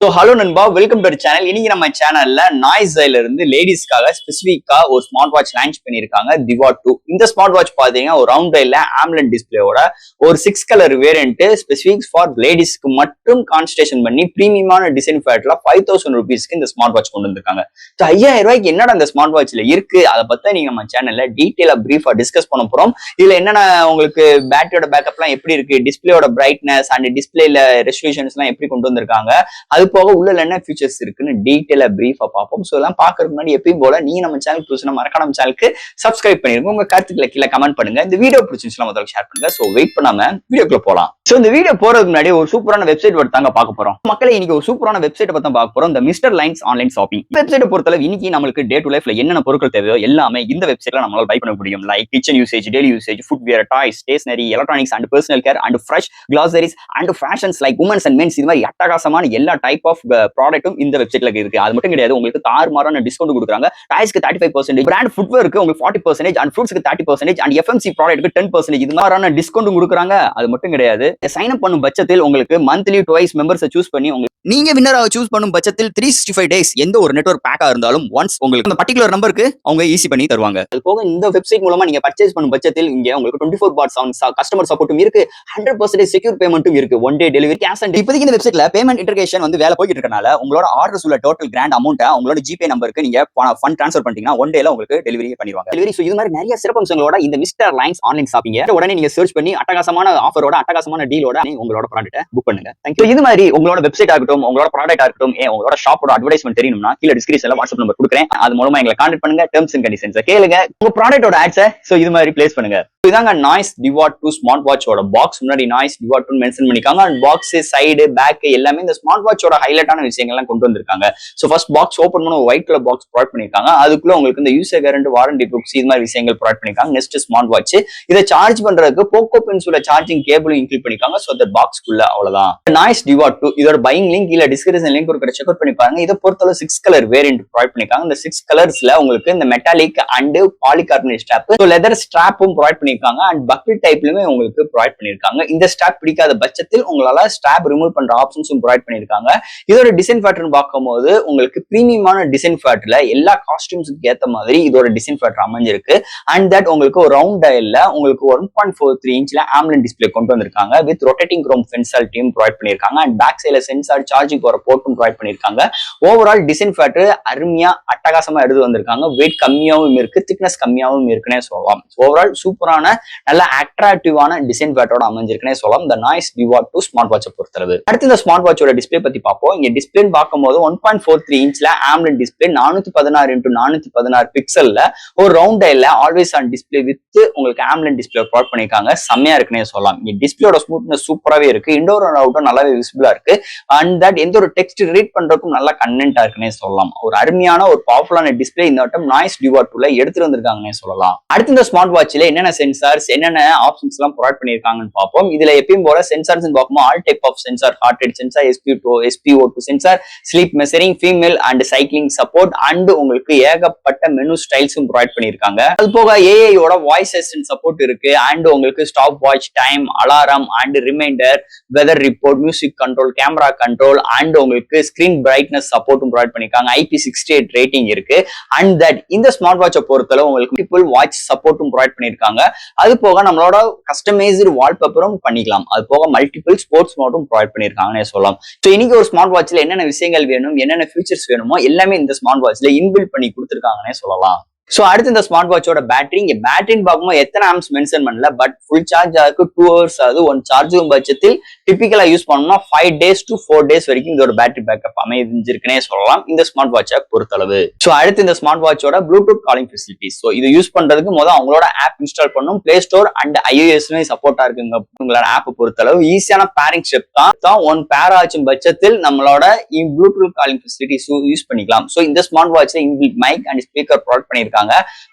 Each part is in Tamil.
ஹலோ நண்பா, வெல்கம் டு சேனல். இன்னைக்கு நம்ம சேனல்ல நாய்ஸ்ல இருந்து லேடிஸ்க்காக ஸ்பெசிஃபிக்கா ஒரு ஸ்மார்ட் வாட்ச் லான்ச் பண்ணிருக்காங்க, திவா 2. இந்த ஸ்மார்ட் வாட்ச் பாத்தீங்கன்னா ஒரு ரவுண்ட் டைல்ல ஆம்லெட் டிஸ்பிளேயோட ஒரு 6 கலர் வேரியன்ட் ஸ்பெசிஃபிக் ஃபார் லேடிஸ்க்கு மட்டும் கான்சன்ட்ரேஷன் பண்ணி பிரீமியமான டிசைன் ஃபேட்ல 5000 rupeesக்கு இந்த ஸ்மார்ட் வாட்ச் கொண்டு வந்திருக்காங்க. 5000 ரூபாய்க்கு என்னடா இந்த ஸ்மார்ட் வாட்ச்ல இருக்கு, அதை பத்தி நீங்க நம்ம சேனல்ல டீடைலா பிரீஃபா டிஸ்கஸ் பண்ண போறோம். இதுல என்னென்ன உங்களுக்கு பேட்டரியோட பேக்கப் எல்லாம் எப்படி இருக்கு, டிஸ்பிளேயோட பிரைட்னஸ் அண்ட் டிஸ்பிளேல ரெசல்யூஷன்ஸ் எல்லாம் எப்படி கொண்டு வந்திருக்காங்க, அது போக உள்ள என்ன ஃபீச்சர்ஸ் இருக்குன்னு டீடைலா பிரீஃபா பார்ப்போம். சோ எல்லாம் பாக்குறதுக்கு முன்னாடி எப்பயும் போல நீங்க நம்ம சேனல் புதுசுனா மறக்காம நம்ம சேனலுக்கு சப்ஸ்கிரைப் பண்ணிருங்க. உங்க கருத்துக்களை கீழே கமெண்ட் பண்ணுங்க. இந்த வீடியோ பிடிச்சிருந்துச்சுன்னா முதல்ல ஷேர் பண்ணுங்க. சோ வெயிட் பண்ணாம வீடியோக்குள்ள போலாம். சோ இந்த வீடியோ போறதுக்கு முன்னாடி ஒரு சூப்பரான வெப்சைட் தாங்க பார்க்க போறோம். மக்களே, இன்னைக்கு ஒரு சூப்பரான வெப்சைட் பத்தி பார்க்க போறோம். இந்த mister lines online shopping website பொறுத்தளவு இன்னைக்கு நம்மளுக்கு டே டு லைஃப்ல என்னென்ன பொருட்கள் தேவையோ எல்லாமே இந்த வெப்சைட்ல நம்மளால பை பண்ண முடியும். Like kitchen usage, daily usage, footwear, toys, stationery, electronics and personal care and fresh groceries and fashions like women's and men's. இது மாதிரி அட்டகாசமான எல்லா டைப் ஆஃப் ப்ராடக்ட்டும் இந்த வெப்சைட்ல இருக்கு. அது மட்டும் கிடையாது, உங்களுக்கு தாறுமாறான டிஸ்கவுண்ட் கொடுக்குறாங்க. டாய்ஸ்க்கு 35%, பிராண்ட் ஃபுட்வேருக்கு உங்களுக்கு 40% அண்ட் ஃப்ரூட்ஸ்க்கு 30% அண்ட் எஃப்எம்சி ப்ராடக்ட்க்கு 10%. இது மாதிரியான டிஸ்கவுண்ட் கொடுக்குறாங்க. அது மட்டும் கிடையாது, சைன் அப் பண்ணும் பட்சத்தில் உங்களுக்கு மந்த்லி டுவைஸ் மெம்பர்ஸை சூஸ் பண்ணி நீங்க வின்னராக சூஸ் பண்ணும் பட்சத்தில் 365 டேஸ் எந்த ஒரு நெட்வொர்க் பேக்கா இருந்தாலும் ஒன்ஸ் உங்களுக்கு அந்த பர்டிகுலர் நம்பருக்கு அவங்க ஈஸி பண்ணி தருவாங்க. அது போக இந்த வெப்சைட் மூலமா நீங்க பர்ச்சேஸ் பண்ணும் பட்சத்தில் இங்க உங்களுக்கு 24/7 கஸ்டமர் சப்போர்ட்டும் இருக்கு, 100% செக்யூர் பேமெண்ட்டும் இருக்கு, one day delivery, cash on. இப்போதைக்கு இந்த வெப்சைட்ல பேமெண்ட் இன்டகிரேஷன் வேலை போயிட்டு இருக்கனால உங்களோட ஆர்டர்ஸ் உள்ள டோட்டல் கிராண்ட் அமௌண்ட் உங்களோட ஜிபே நம்பருக்கு நீங்க ஃபண்ட் ட்ரான்ஸ்ஃபர் பண்ணிட்டீங்கன்னா ஒன் டேல உங்களுக்கு டெலிவரி பண்ணிடுவாங்க. டெலிவரி. சோ இது மாதிரி நிறைய சிறப்பம்சங்களோட இந்த மிஸ்டர் லைன்ஸ் ஆன்லைன் ஷாப்பிங் உடனே நீங்க சர்ச் பண்ணி அட்டகாசமான ஆஃபரோட அட்டகாசமான டீலோட உங்களோட ப்ராடக்ட்டை புக் பண்ணுங்க. தேங்க்யூ. இது மாதிரி உங்களோட வெப்சைட் ஆகட்டும், உங்களோட ப்ராடக்ட் ஆகட்டும், உங்களோட ஷாப்போட அட்வர்டைஸ்மென்ட் தெரியணும்னா கீழே டிஸ்கிரிப்ஷன்ல வாட்ஸ்அப் நம்பர் கொடுக்குறேன். அது மூலமா எங்களை கான்டாக்ட் பண்ணுங்க. டெர்ம்ஸ் அண்ட் கண்டிஷன்ஸ் கேளுங்க. உங்க ப்ராடக்ட்டோட ஆட்ஸை இது மாதிரி பிளேஸ் பண்ணுங்க. இதாங்க நாய்ஸ் திவா 2 ஸ்மார்ட் வாட்சோட பாக்ஸ். முன்னாடி நாய்ஸ் திவா 2 மென்ஷன் பண்ணிருக்காங்க. அண்ட் பாக்ஸ் சைடு பேக் எல்லாமே இந்த ஸ்மார்ட் வாட்சோட ஹைலைட்டான விஷயங்கள்லாம் கொண்டு வந்திருக்காங்க. சோ ஃபர்ஸ்ட் பாக்ஸ் ஓபன் பண்ண ஒயிட் கலர் பாக்ஸ் ப்ரொவைட் பண்ணிருக்காங்க. அதுக்குள்ள உங்களுக்கு இந்த யூசர் கேரண்டி, வாரண்டி புக்ஸ் இது மாதிரி விஷயங்கள் ப்ரொவைட் பண்ணிருக்காங்க. நெக்ஸ்ட் ஸ்மார்ட் வாட்ச் இதை சார்ஜ் பண்றதுக்கு போக்கோ பென்சில சார்ஜிங் கேபிளும் இன்க்ளூட் பண்ணிருக்காங்க. சோ அந்த பாக்ஸ்க்குள்ள அவ்வளவுதான். நாய்ஸ் திவா 2 இதோட பையிங் லிங்க் இல்ல டிஸ்கிரிப்ஷன் லிங்க் ஒரு செக் அவுட் பண்ணி பாருங்க. இதை பொறுத்தவரை 6 கலர் வேரியன்ட் ப்ரொவைட் பண்ணிருக்காங்க. இந்த 6 கலர்ஸ்ல உங்களுக்கு இந்த metallic and polycarbonate strap, leather ஸ்ட்ராப்பும் ப்ரொவைட் பண்ணிருக்காங்க. அண்ட் பக்கெட் டைப்லயுமே உங்களுக்கு ப்ரொவைட் பண்ணிருக்காங்க. இந்த ஸ்ட்ராப் பிடிக்காத பட்சத்தில் உங்களால ஸ்ட்ராப் ரிமூவ் பண்ற ஆப்ஷன்ஸும் ப்ரொவைட் பண்ணிருக்காங்க. இதோட டிசைன் பேட்டர்ன் பார்க்கும்போது உங்களுக்கு பிரீமியமான டிசைன் பேட்டர்ல எல்லா காஸ்டியூம்ஸ்க்கு ஏத்த மாதிரி இதோட டிசைன் பேட்டர் அமைஞ்சிருக்கு. அண்ட் தட் உங்களுக்கு ஒரு ரவுண்ட் டயல்ல உங்களுக்கு 1.43 இன்ச்ல ஆம்லெட் டிஸ்பிளே கொண்டு வந்திருக்காங்க. வித் ரொட்டேட்டிங் குரோம் ஃபென்சாலிட்டியும் ப்ரொவைட் பண்ணிருக்காங்க. அண்ட் பேக் சைட்ல சென்சார் சார்ஜிங் போற போர்ட்டும் ப்ரொவைட் பண்ணிருக்காங்க. ஓவரால் டிசைன் பேட்டர் அருமையா அட்டகாசமா எடுத்து வந்திருக்காங்க. வெயிட் கம்மியாவும் இருக்கு, திக்னஸ் கம்மியாவும் இருக்குன்னே சொல்லலாம். ஓவரால் சூப்பரான நல்ல அட்ராக்டிவான டிசைன் பேட்டரோட அமைஞ்சிருக்குன்னே சொல்லலாம் இந்த நாய்ஸ் திவா 2 ஸ்மார்ட் வாட்சை பொறுத்தளவு. அடுத்து இந்த ஸ்மார்ட் வாட்சோட டிஸ்பிளே பத்தி பார்ப்போம். இங்க டிஸ்பிளே பார்க்கும்போது 1.43 இன்ச்ல ஆம்லெட் டிஸ்பிளே 416x416 பிக்சல்ல ஒரு ரவுண்ட் டயல்ல ஆல்வேஸ் ஆன் டிஸ்பிளே வித் உங்களுக்கு ஆம்லெட் டிஸ்பிளே ப்ரொவைட் பண்ணிருக்காங்க. செம்மையா இருக்குன்னே சொல்லலாம். இங்க டிஸ்பிளேயோட ஸ்மூத்னஸ் சூப்பராகவே இருக்கு. இன்டோர் அண்ட் அவுட்டோர் நல்லாவே விசிபிளா இருக்கு. அண்ட் தட் எந்த ஒரு டெக்ஸ்ட் ரீட் பண்றதுக்கும் நல்லா கண்டென்ட்டா இருக்குன்னே சொல்லலாம். ஒரு அருமையான ஒரு பவர்ஃபுல்லான டிஸ்பிளே இந்த வட்டம் நாய்ஸ் திவா 2ல எடுத்துட்டு வந்திருக்காங்கன்னே சொல்லலாம். அடுத்து இந்த ஸ்மார்ட் வாட்ச்ல என்னென்ன சென்சார்ஸ் என்னென்ன ஆப்ஷன்ஸ் எல்லாம் ப்ரொவைட் பண்ணிருக்காங்கன்னு பார்ப்போம். இதுல எப்பயும் போல சென்சார்ஸ் பார்க்கும்போது all type of sensor, heart rate sensor, SpO2 sensor, sleep measuring, female and cycling support and உங்களுக்கு ஏகப்பட்ட மெனு ஸ்டைல்ஸும் ப்ரொவைட் பண்ணிருக்காங்க. அது போக ஏஐயோட வாய்ஸ் அசிஸ்டன்ட் சப்போர்ட் இருக்கு. அண்ட் உங்களுக்கு stopwatch time, alarm and reminder, weather report, music control, camera control and உங்களுக்கு ஸ்கிரீன் பிரைட்னஸ் சப்போர்ட்டும் ப்ரொவைட் பண்ணிருக்காங்க. IP68 ரேட்டிங் இருக்கு. அண்ட் தட் இந்த ஸ்மார்ட் வாட்சை பொறுத்தளவு உங்களுக்கு மல்டிபிள் வாட்ச் சப்போர்ட்டும் ப்ரொவைட் பண்ணிருக்காங்க. அது போக நம்மளோட கஸ்டமைஸ்டு வால்பேப்பரும் பண்ணிக்கலாம். அது போக மல்டிபிள் ஸ்போர்ட்ஸ் மோடும் ப்ரொவைட் பண்ணிருக்காங்கன்னு சொல்லலாம். ஸோ இன்னைக்கு ஒரு ஸ்மார்ட் வாட்ச்ல என்னென்ன விஷயங்கள் வேணும், என்னென்ன ஃபீச்சர்ஸ் வேணுமோ எல்லாமே இந்த ஸ்மார்ட் வாட்ச்ல இன்பில்ட் பண்ணி கொடுத்துருக்காங்கன்னே சொல்லலாம். சோ அடுத்து இந்த ஸ்மார்ட் வாட்சோட பேட்டரி, இங்க பேட்டரின்னு பார்க்கும்போது எத்தனை ஆம்ஸ் மென்ஷன் பண்ணல, பட் ஃபுல் சார்ஜ் ஆகுது 2 hours ஆகுது. ஒன் சார்ஜும் பட்சத்தில் டிபிக்கலா யூஸ் பண்ணோம்னா 5 days to 4 days வரைக்கும் இதோட பேட்டரி பேக்கப் அமைஞ்சிருக்குன்னே சொல்லலாம் இந்த ஸ்மார்ட் வாட்சை பொறுத்தளவு. சோ அடுத்து இந்த ஸ்மார்ட் வாட்சோட ப்ளூடூத் காலிங் ஃபெசிலிட்டிஸ். சோ இது யூஸ் பண்றதுக்கு முதல்ல அவங்களோட ஆப் இன்ஸ்டால் பண்ணும். பிளே ஸ்டோர் அண்ட் iOS சப்போர்ட்டா இருக்குங்க. உங்களோட ஆப் பொறுத்தளவு ஈஸியான பேரிங் ஸ்டெப் தான். ஒன் பேர் ஆச்சும் பட்சத்தில் நம்மளோட ப்ளூடூத் காலிங் ஃபெசிலிட்டிஸ் யூஸ் பண்ணிக்கலாம். சோ இந்த ஸ்மார்ட் வாட்ச்ல inbuilt mic and speaker provide பண்ணிருக்காங்க.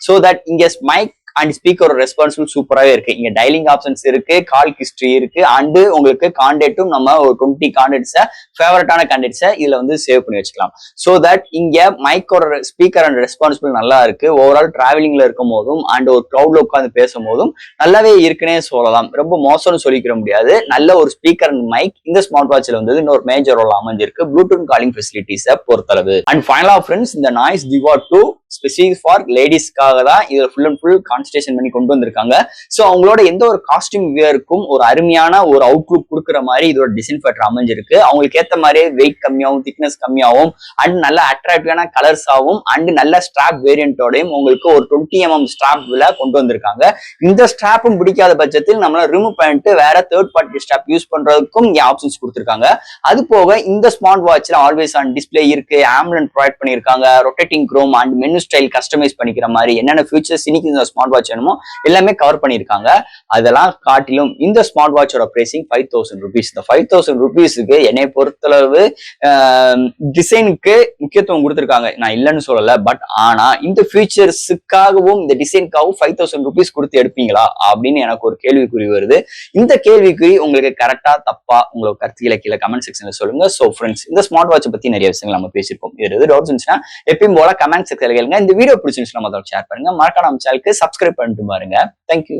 So that இங்க மைக் அண்ட் ஸ்பீக்கர் ரெஸ்பான்சிபிள் சூப்பராகவே இருக்கு. இங்க டைலிங் ஆப்ஷன்ஸ் இருக்கு, கால் ஹிஸ்டரி இருக்கு, அண்ட் உங்களுக்கு கான்டெக்ட்டும் நம்ம ஒரு 20 கான்டெக்ட்ஸை ஃபேவரட்டான கான்டெக்ட்ஸை இதுல வந்து சேவ் பண்ணி வச்சுக்கலாம். ஸோ தட் இங்க மைக்கோட ஸ்பீக்கர் அண்ட் ரெஸ்பான்சிபிள் நல்லா இருக்கு. ஓவரால் டிராவலிங்ல இருக்கும் போதும் அண்ட் ஒரு க்ரௌட்ல உட்காந்து பேசும் போதும் நல்லாவே இருக்குன்னே சொல்லலாம். ரொம்ப மோசம்னு சொல்லிக்கிற முடியாது. நல்ல ஒரு ஸ்பீக்கர் அண்ட் மைக் இந்த ஸ்மார்ட் வாட்ச்ல வந்து இன்னொரு மேஜர் ரோல் அமைஞ்சிருக்கு ப்ளூடூத் காலிங் ஃபெசிலிட்டிஸை பொறுத்தளவு. அண்ட் ஃபைனலா ஃப்ரெண்ட்ஸ், இந்த நாய்ஸ் டிவா 2 ஸ்பெசிஃபிக் ஃபார் லேடிஸ்க்காக தான் இதுல ஃபுல் அண்ட் ஃபுல் கான்சன்ட்ரேஷன் பண்ணி கொண்டு வந்திருக்காங்க. ஸோ அவங்களோட எந்த ஒரு காஸ்டியூம் வியருக்கும் ஒரு அருமையான ஒரு அவுட்லுக் கொடுக்குற மாதிரி இதோட டிசைன் ஃபேக்டர் அமைஞ்சிருக்கு. அவங்களுக்கு ஏற்ற மாதிரியே வெயிட் கம்மியாகவும் திக்னஸ் கம்மியாகவும் அண்ட் நல்ல அட்ராக்டிவான கலர்ஸாகவும் அண்ட் நல்ல ஸ்ட்ராப் வேரியன்ட்டோடையும் உங்களுக்கு ஒரு 20mm ஸ்ட்ராப்ல கொண்டு வந்திருக்காங்க. இந்த ஸ்ட்ராப்பும் பிடிக்காத பட்சத்தில் நம்மள ரிமூவ் பண்ணிட்டு வேற தேர்ட் பார்ட்டி ஸ்ட்ராப் யூஸ் பண்றதுக்கும் இங்க ஆப்ஷன்ஸ் கொடுத்துருக்காங்க. அது போக இந்த ஸ்மார்ட் வாட்ச்ல ஆல்வேஸ் ஆன் டிஸ்பிளே இருக்கு, ஆம்புலன்ட் ப்ரொவைட் பண்ணிருக்காங்க, rotating crown and menu style customise பண்ணிக்கிற மாதிரி என்னென்ன ஃபியூச்சர்ஸ் இன்னைக்கு இந்த ஸ்மார்ட் வாட்ச் வேணுமோ எல்லாமே கவர் பண்ணிருக்காங்க. அதெல்லாம் காட்டிலும் இந்த ஸ்மார்ட் வாட்சோட பிரைசிங் 5000 rupees. இந்த 5000 rupeesக்கு என்னை பொறுத்தளவு டிசைனுக்கு முக்கியத்துவம் கொடுத்துருக்காங்க, நான் இல்லைன்னு சொல்லல. பட் ஆனா இந்த ஃபியூச்சர்ஸுக்காகவும் இந்த டிசைனுக்காகவும் 5000 rupees கொடுத்து எடுப்பீங்களா அப்படின்னு எனக்கு ஒரு கேள்விக்குறி வருது. இந்த கேள்விக்குறி உங்களுக்கு கரெக்டா தப்பா உங்களோட கருத்துக்களை கீழே கமெண்ட் செக்ஷன்ல சொல்லுங்க. ஸோ ஃப்ரெண்ட்ஸ், இந்த ஸ்மார்ட் வாட்சை பத்தி நிறைய விஷயங்கள் நம்ம பேசியிருக்கோம். இது டவுட்ஸ் இருந்துச்சுன்னா எப்பயும் போல கமெண்ட் செக்ஷன்ல கேளுங்க. இந்த வீடியோ பிடிச்சிருந்துச்சுன்னா ஷேர் பண்ணுங்க. மறக்காம நம்ம சேனலுக்கு சப்ஸ்கிரைப் பண்ணிட்டு பாருங்க. தேங்க்யூ.